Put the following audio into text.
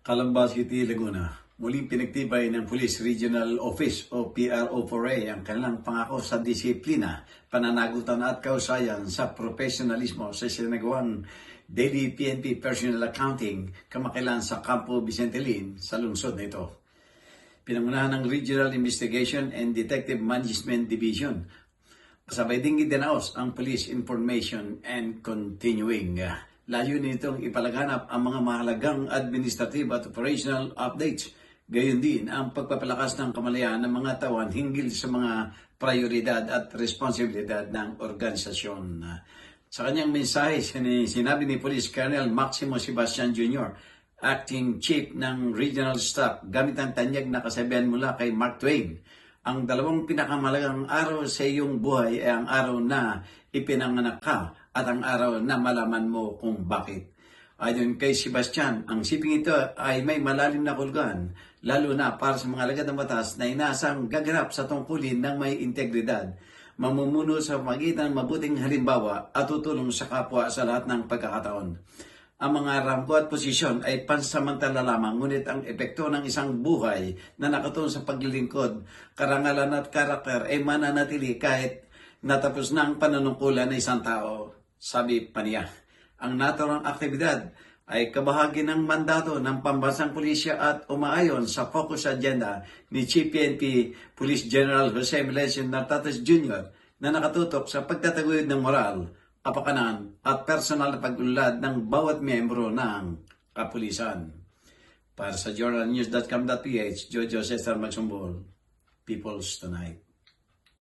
Calamba City, Laguna. Muling pinagtibay ng Police Regional Office o PRO4A ang kanilang pangako sa disiplina, pananagutan at kausayan sa profesionalismo sa sinagawang daily PNP personnel accounting kamakailan sa Campo Vicente Lin sa lungsod na ito. Pinangunahan ng Regional Investigation and Detective Management Division. Kasabay ding idinaos ang Police Information and Continuing. Layunin nitong ipalaganap ang mga mahalagang administrative at operational updates. Gayon din ang pagpapalakas ng kamalayan ng mga tawan hinggil sa mga prioridad at responsibilidad ng organisasyon. Sa kanyang mensahe, sinabi ni Police Colonel Maximo Sebastian Jr., Acting Chief ng Regional Staff, gamit ang tanyag na kasabihan mula kay Mark Twain, ang dalawang pinakamalagang araw sa iyong buhay ay ang araw na ipinanganak ka at ang araw na malaman mo kung bakit. Ayon kay Sebastian, ang siping ito ay may malalim na kulgan, lalo na para sa mga alagad ng batas na inaasang gaganap sa tungkulin ng may integridad, mamumuno sa magitan ng mabuting halimbawa at tutulong sa kapwa sa lahat ng pagkakataon. Ang mga ranggo at posisyon ay pansamantala lamang, ngunit ang epekto ng isang buhay na nakatuon sa paglilingkod, karangalan at karakter ay mananatili kahit natapos na ang panunungkulan ng isang tao, sabi pa niya. Ang naturang aktibidad ay kabahagi ng mandato ng pambansang pulisya at umaayon sa focus agenda ni Chief PNP Police General Jose Melencio Nartates Jr. na nakatutok sa pagtataguyod ng moral, kapakanan at personal na pag-unlad ng bawat miyembro ng kapulisan. Para sa journalnews.com.ph, Jojo Cesar Magsumbol, People's Tonight.